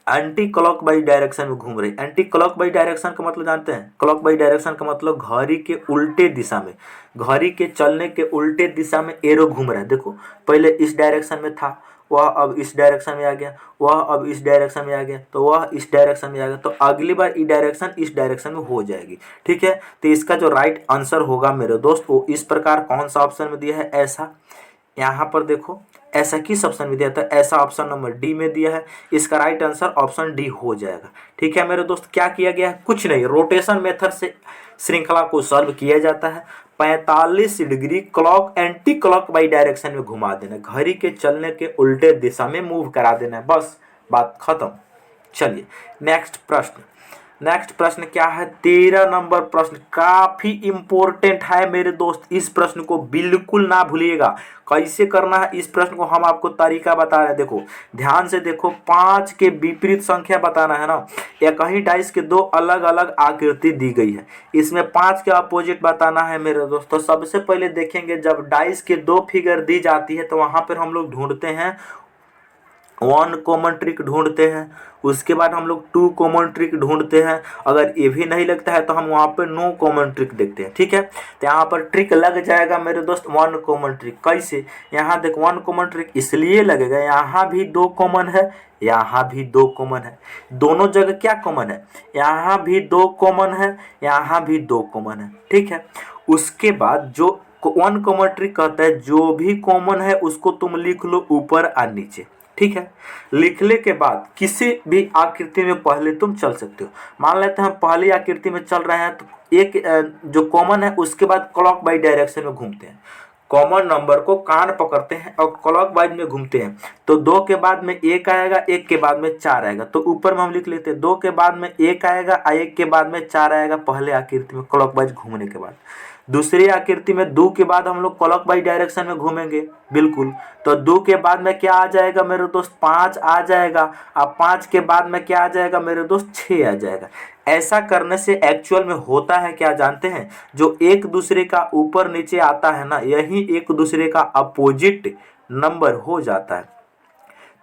anti clock wise direction में घूम रही। एंटी क्लॉक वाइज डायरेक्शन का मतलब जानते हैं? क्लॉक वाइज डायरेक्शन का मतलब घड़ी के उल्टे दिशा में, घड़ी के चलने के उल्टे दिशा में एरो घूम रहा है। देखो पहले इस डायरेक्शन में था, वह अब इस डायरेक्शन में आ गया, वह अब इस डायरेक्शन में आ गया, तो वह इस डायरेक्शन में आ गया, तो अगली बार ये डायरेक्शन इस डायरेक्शन में हो जाएगी। ठीक है, तो इसका जो राइट आंसर होगा मेरे दोस्त वो इस प्रकार कौन सा ऑप्शन में दिया है? ऐसा। यहाँ पर देखो ऐसा किस ऑप्शन में दिया था? ऐसा ऑप्शन नंबर डी में दिया है। इसका राइट आंसर ऑप्शन डी हो जाएगा। ठीक है मेरे दोस्त, क्या किया गया है? कुछ नहीं, रोटेशन मेथड से श्रृंखला को सॉल्व किया जाता है। 45 degree clock anti clock by direction में घुमा देना, घड़ी के चलने के उल्टे दिशा में मूव करा देना है, बस बात खत्म। चलिए नेक्स्ट प्रश्न। नेक्स्ट प्रश्न क्या है? 13 नंबर प्रश्न काफी इंपॉर्टेंट है मेरे दोस्त, इस प्रश्न को बिल्कुल ना भूलिएगा। कैसे करना है इस प्रश्न को हम आपको तरीका बता रहे हैं। देखो ध्यान से देखो, 5 के विपरीत संख्या बताना है ना, या कहीं डाइस के दो अलग अलग आकृति दी गई है, इसमें 5 के अपोजिट बताना है मेरे दोस्त। तो सबसे पहले देखेंगे जब डाइस के दो फिगर दी जाती है तो वहां पर हम लोग ढूंढते हैं 1 कॉमन ट्रिक ढूंढते हैं, उसके बाद हम लोग 2 कॉमन ट्रिक ढूंढते हैं। अगर ये भी नहीं लगता है तो हम वहाँ पर नो कॉमन ट्रिक देखते हैं। ठीक है, तो यहाँ पर ट्रिक लग जाएगा मेरे दोस्त 1 कॉमन ट्रिक। कैसे? यहाँ देख 1 कॉमन ट्रिक इसलिए लगेगा, यहाँ भी 2 कॉमन है, यहाँ भी 2 कॉमन है, दोनों जगह क्या कॉमन है? यहाँ भी 2 कॉमन है, यहाँ भी 2 कॉमन है। ठीक है, उसके बाद जो 1 कॉमन ट्रिक कहता है जो भी कॉमन है उसको तुम लिख लो ऊपर और नीचे। ठीक है, लिखने के बाद किसी भी आकृति में पहले तुम चल सकते हो। मान लेते हैं हम पहली आकृति में चल रहे हैं, तो एक जो कॉमन है उसके बाद क्लॉक वाइज डायरेक्शन में घूमते हैं, कॉमन नंबर को कान पकड़ते हैं और क्लॉक वाइज में घूमते हैं। तो 2 के बाद में 1 आएगा, 1 के बाद में 4 आएगा, तो ऊपर में हम लिख लेते हैं 2 के बाद में 1 आएगा और 1 के बाद में 4 आएगा पहले आकृति में क्लॉक वाइज घूमने के बाद। दूसरी आकृति में 2 के बाद हम लोग क्लॉक वाइज डायरेक्शन में घूमेंगे, बिल्कुल। तो 2 के बाद में क्या आ जाएगा मेरे दोस्त? 5 आ जाएगा। अब 5 के बाद में क्या आ जाएगा मेरे दोस्त? 6 आ जाएगा। ऐसा करने से एक्चुअल में होता है क्या जानते हैं? जो एक दूसरे का ऊपर नीचे आता है ना, यही एक दूसरे का अपोजिट नंबर हो जाता है।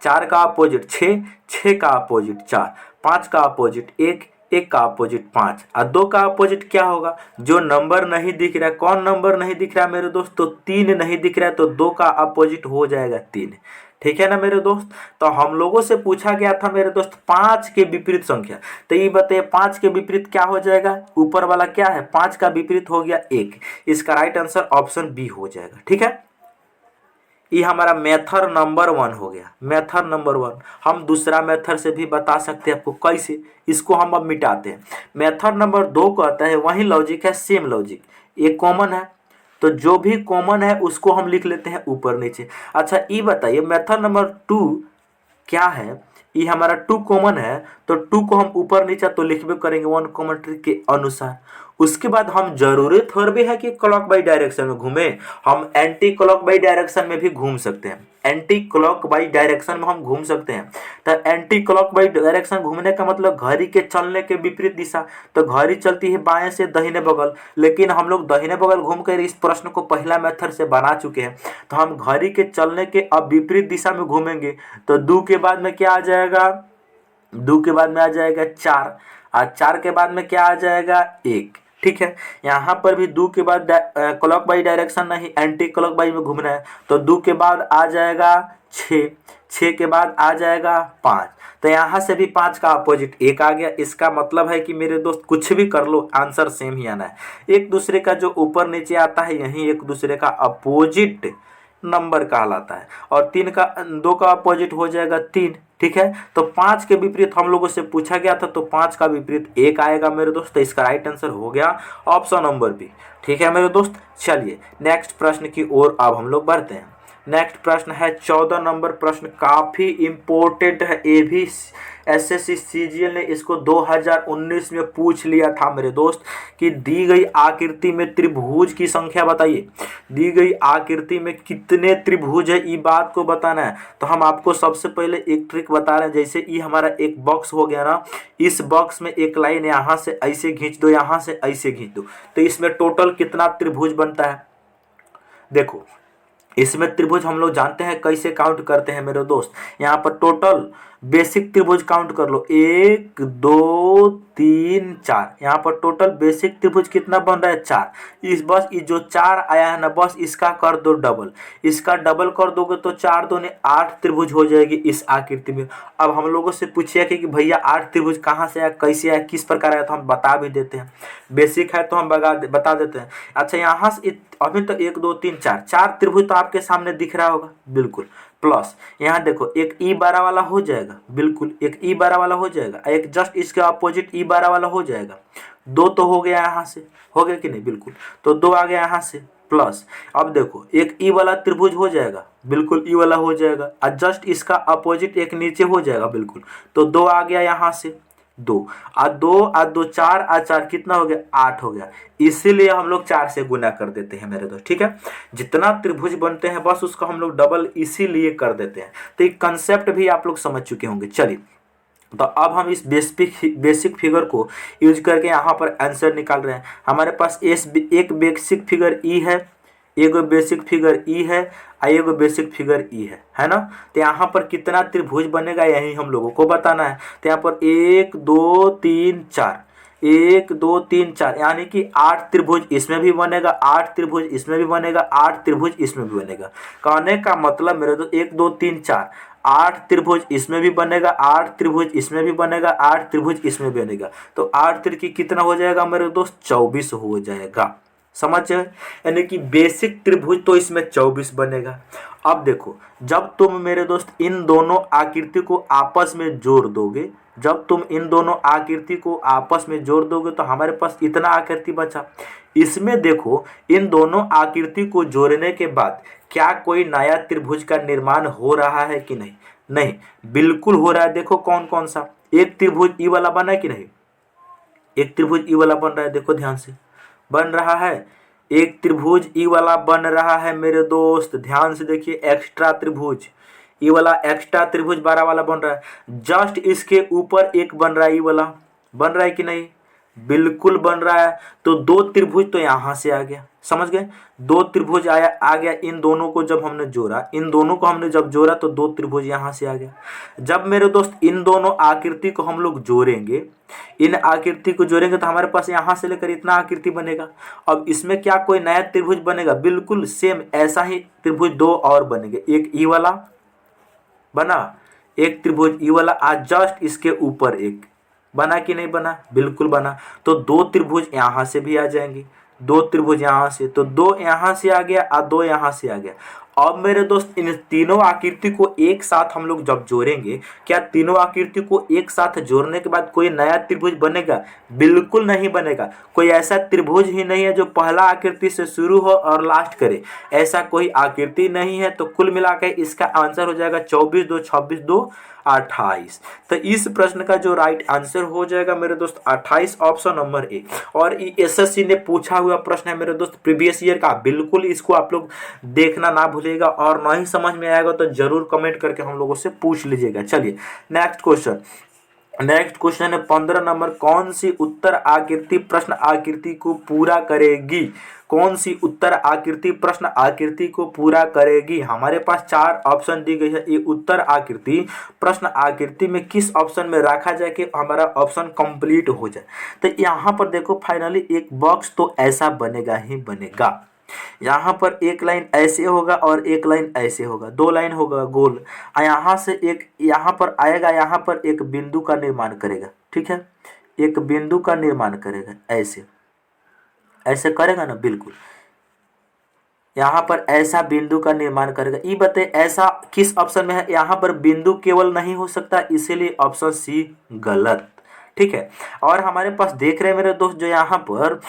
4 का अपोजिट 6, 6 का अपोजिट 4, 5 का अपोजिट 1, 1 का अपोजिट 5 और 2 का अपोजिट क्या होगा? जो नंबर नहीं दिख रहा है, कौन नंबर नहीं दिख रहा है मेरे दोस्त? तो 3 नहीं दिख रहा है, तो 2 का अपोजिट हो जाएगा 3। ठीक है ना मेरे दोस्त? तो हम लोगों से पूछा गया था मेरे दोस्त 5 के विपरीत संख्या, तो ये बताइए 5 के विपरीत क्या हो जाएगा? ऊपर वाला क्या है? 5 का विपरीत हो गया 1। इसका राइट आंसर ऑप्शन बी हो जाएगा। ठीक है, ये हमारा मेथड नंबर 1 हो गया। मेथड नंबर 1 हम दूसरा मेथड से भी बता सकते हैं आपको। कैसे? इसको हम अब मिटाते हैं। मेथड नंबर 2 कहता है वही लॉजिक है, सेम लॉजिक, ये कॉमन है तो जो भी कॉमन है उसको हम लिख लेते हैं ऊपर नीचे। अच्छा ये बताइए मेथड नंबर 2 क्या है? ये हमारा 2 कॉमन है, तो 2 को हम ऊपर नीचे तो लिखबे करेंगे 1 कॉमन ट्रिक के अनुसार। उसके बाद हम जरूरी थोड़ी है कि क्लॉक बाई डायरेक्शन में घूमे, हम एंटी क्लॉक बाई डायरेक्शन में भी घूम सकते हैं। एंटी क्लॉक बाई डायरेक्शन में हम घूम सकते हैं। तो एंटी क्लॉक बाई डायरेक्शन घूमने का मतलब घड़ी के चलने के विपरीत दिशा। तो घड़ी चलती है बाएं से दाहिने बगल, लेकिन हम लोग दाहिने बगल घूमकर इस प्रश्न को पहला मेथड से बना चुके हैं, तो हम घड़ी के चलने के अब विपरीत दिशा में घूमेंगे। तो 2 के बाद में क्या आ जाएगा? 2 के बाद में आ जाएगा 4 और 4 के बाद में क्या आ जाएगा? 1। ठीक है, यहाँ पर भी 2 के बाद क्लॉक बाई डायरेक्शन नहीं, एंटी क्लॉक बाई में घूमना है, तो 2 के बाद आ जाएगा 6, 6 के बाद आ जाएगा 5। तो यहाँ से भी 5 का अपोजिट 1 आ गया। इसका मतलब है कि मेरे दोस्त कुछ भी कर लो आंसर सेम ही आना है। एक दूसरे का जो ऊपर नीचे आता है यही एक दूसरे का अपोजिट नंबर कहलाता है। और 2 का अपोजिट हो जाएगा 3। ठीक है, तो 5 के विपरीत हम लोगों से पूछा गया था, तो 5 का विपरीत 1 आएगा मेरे दोस्त। तो इसका राइट आंसर हो गया ऑप्शन नंबर बी। ठीक है मेरे दोस्त, चलिए नेक्स्ट प्रश्न की ओर अब हम लोग बढ़ते हैं। नेक्स्ट प्रश्न है 14 नंबर प्रश्न, काफी इंपॉर्टेंट है। ये भी एसएससी सीजीएल ने इसको 2019 में पूछ लिया था मेरे दोस्त कि दी गई आकृति में त्रिभुज की संख्या बताइए। दी गई आकृति में कितने त्रिभुज है ये बात को बताना है। तो हम आपको सबसे पहले एक ट्रिक बता रहे हैं। जैसे ये हमारा एक बॉक्स हो गया ना, इस बॉक्स में एक लाइन यहाँ से ऐसे खींच दो, यहाँ से ऐसे खींच दो, तो इसमें टोटल कितना त्रिभुज बनता है? देखो इसमें त्रिभुज हम लोग जानते हैं कैसे काउंट करते हैं मेरे दोस्त। यहाँ पर टोटल बेसिक त्रिभुज काउंट कर लो, 1 2 3 4। यहाँ पर टोटल बेसिक त्रिभुज कितना बन रहा है, 4। इस बस ये जो 4 आया है ना, बस इसका कर दो डबल। इसका डबल कर दोगे तो 4 दूनी 8 त्रिभुज हो जाएगी इस आकृति में। अब हम लोगों से पूछिए कि भैया 8 त्रिभुज कहाँ से आया, कैसे आया, किस प्रकार आया, तो हम बता भी देते हैं। बेसिक है तो हम बता देते हैं। अच्छा, यहाँ से अभी तो 1 2 3 4 4 त्रिभुज तो आपके सामने दिख रहा होगा, बिल्कुल। प्लस यहाँ देखो एक E12 वाला हो जाएगा, बिल्कुल एक E12 वाला हो जाएगा, एक जस्ट इसके अपोजिट E12 वाला हो जाएगा। 2 तो हो गया यहाँ से, हो गया कि नहीं, बिल्कुल। तो 2 आ गया यहाँ से। प्लस अब देखो एक E वाला त्रिभुज हो जाएगा, बिल्कुल E वाला हो जाएगा, और जस्ट इसका अपोजिट एक नीचे हो जाएगा, बिल्कुल। तो 2 आ गया यहाँ से, 2 और 2 और 2 4 और 4 कितना हो गया, 8 हो गया। इसीलिए हम लोग 4 से गुना कर देते हैं मेरे दोस्त, ठीक है। जितना त्रिभुज बनते हैं बस उसको हम लोग डबल इसीलिए कर देते हैं। तो एक कंसेप्ट भी आप लोग समझ चुके होंगे। चलिए, तो अब हम इस बेसिक फिगर को यूज करके यहाँ पर आंसर निकाल रहे हैं। हमारे पास एक बेसिक फिगर ई है, एक बेसिक फिगर ई है और एक बेसिक फिगर ई है ना। तो यहाँ पर कितना त्रिभुज बनेगा यही हम लोगों को बताना है। तो यहाँ पर 1 2 3 4, 1 2 3 4 यानी कि 8 त्रिभुज इसमें भी बनेगा, 8 त्रिभुज इसमें भी बनेगा, 8 त्रिभुज इसमें भी बनेगा। कहने का मतलब मेरे दोस्त 1 2 3 4 8 त्रिभुज इसमें भी बनेगा, 8 त्रिभुज इसमें भी बनेगा, 8 त्रिभुज इसमें भी बनेगा। तो 8 त्रिकी कितना हो जाएगा मेरे दोस्त, 24 हो जाएगा। समझ जाए, यानी कि बेसिक त्रिभुज तो इसमें 24 बनेगा। अब देखो, जब तुम मेरे दोस्त इन दोनों आकृति को आपस में जोड़ दोगे, जब तुम इन दोनों आकृति को आपस में जोड़ दोगे तो हमारे पास इतना आकृति बचा। इसमें देखो, इन दोनों आकृति को जोड़ने के बाद क्या कोई नया त्रिभुज का निर्माण हो रहा है कि नहीं? नहीं, बिल्कुल हो रहा है। देखो कौन कौन सा, एक त्रिभुज ई वाला बना है कि नहीं, एक त्रिभुज ई वाला बन रहा है, देखो ध्यान से बन रहा है। एक त्रिभुज ई वाला बन रहा है मेरे दोस्त, ध्यान से देखिए, एक्स्ट्रा त्रिभुज ई वाला, एक्स्ट्रा त्रिभुज 12 वाला बन रहा है। जस्ट इसके ऊपर एक बन रहा है, ई वाला बन रहा है कि नहीं, बिल्कुल बन रहा है। तो 2 त्रिभुज तो यहाँ से आ गया, समझ गए, 2 त्रिभुज आ गया। इन दोनों को जब हमने जोड़ा, इन दोनों को हमने जब जोड़ा तो 2 त्रिभुज यहाँ से आ गया। जब मेरे दोस्त इन दोनों आकृति को हम लोग जोड़ेंगे, इन आकृति को जोड़ेंगे तो हमारे पास यहाँ से लेकर इतना आकृति बनेगा। अब इसमें क्या कोई नया त्रिभुज बनेगा? बिल्कुल सेम ऐसा ही त्रिभुज 2 और बनेंगे। एक ई वाला बना, एक त्रिभुज ई वाला, आज जस्ट इसके ऊपर एक बना कि नहीं बना, बिल्कुल बना। तो 2 त्रिभुज यहाँ से भी आ जाएंगे, 2 त्रिभुज यहाँ से, तो 2 यहाँ से आ गया और 2 यहाँ से आ गया। अब मेरे दोस्त इन तीनों आकृति को एक साथ हम लोग जब जोड़ेंगे, क्या तीनों आकृति को एक साथ जोड़ने के बाद कोई नया त्रिभुज बनेगा? बिल्कुल नहीं बनेगा। कोई ऐसा त्रिभुज ही नहीं है जो पहला आकृति से शुरू हो और लास्ट करे, ऐसा कोई आकृति नहीं है। तो कुल मिलाकर इसका आंसर हो जाएगा 24 2 26 2 28। तो इस प्रश्न का जो राइट आंसर हो जाएगा मेरे दोस्त 28, ऑप्शन नंबर ए। और एसएससी ने पूछा हुआ प्रश्न है मेरे दोस्त, प्रीवियस ईयर का, बिल्कुल इसको आप लोग देखना ना भूलिएगा। और नहीं समझ में आएगा तो जरूर कमेंट करके हम लोगों से पूछ लीजिएगा। चलिए नेक्स्ट क्वेश्चन, नेक्स्ट क्वेश्चन है 15 नंबर, कौन सी उत्तर आकृति प्रश्न आकृति को पूरा करेगी? कौन सी उत्तर आकृति प्रश्न आकृति को पूरा करेगी? हमारे पास 4 ऑप्शन दी गई है। ये उत्तर आकृति प्रश्न आकृति में किस ऑप्शन में रखा जाए कि हमारा ऑप्शन कंप्लीट हो जाए? तो यहाँ पर देखो, फाइनली एक बॉक्स तो ऐसा बनेगा ही बनेगा। यहाँ पर एक लाइन ऐसे होगा और एक लाइन ऐसे होगा, 2 लाइन होगा गोल। यहाँ से एक यहाँ पर आएगा, यहाँ पर एक बिंदु का निर्माण करेगा, ठीक है, एक बिंदु का निर्माण करेगा, ऐसे ऐसे करेगा ना, बिल्कुल यहाँ पर ऐसा बिंदु का निर्माण करेगा। ये बताए ऐसा किस ऑप्शन में है? यहाँ पर बिंदु केवल नहीं हो सकता, इसीलिए ऑप्शन सी गलत, ठीक है। और हमारे पास देख रहे हैं मेरे दोस्त, जो यहाँ पर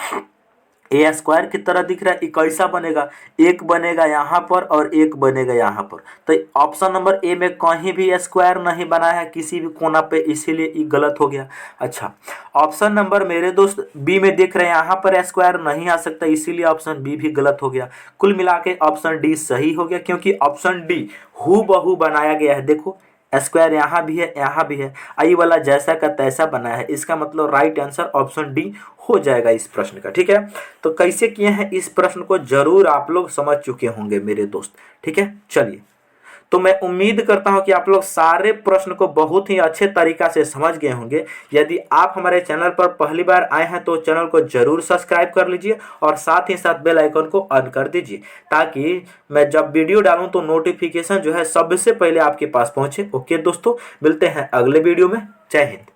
ए स्क्वायर की तरह दिख रहा है, कैसा बनेगा? एक बनेगा यहाँ पर और एक बनेगा यहाँ पर। तो ऑप्शन नंबर ए में कहीं भी स्क्वायर नहीं बना है किसी भी कोना पे, इसीलिए ये गलत हो गया। अच्छा, ऑप्शन नंबर मेरे दोस्त बी में देख रहे हैं, यहाँ पर स्क्वायर नहीं आ सकता, इसीलिए ऑप्शन बी भी गलत हो गया। कुल मिला के ऑप्शन डी सही हो गया, क्योंकि ऑप्शन डी हूबहू बनाया गया है। देखो स्क्वायर यहाँ भी है, यहाँ भी है, आई वाला जैसा का तैसा बना है, इसका मतलब राइट आंसर ऑप्शन डी हो जाएगा इस प्रश्न का। ठीक है, तो कैसे किए हैं इस प्रश्न को जरूर आप लोग समझ चुके होंगे मेरे दोस्त। ठीक है, चलिए, तो मैं उम्मीद करता हूं कि आप लोग सारे प्रश्न को बहुत ही अच्छे तरीका से समझ गए होंगे। यदि आप हमारे चैनल पर पहली बार आए हैं तो चैनल को जरूर सब्सक्राइब कर लीजिए और साथ ही साथ बेल आइकन को ऑन कर दीजिए, ताकि मैं जब वीडियो डालूं तो नोटिफिकेशन जो है सबसे पहले आपके पास पहुंचे। ओके दोस्तों, मिलते हैं अगले वीडियो में। जय हिंद।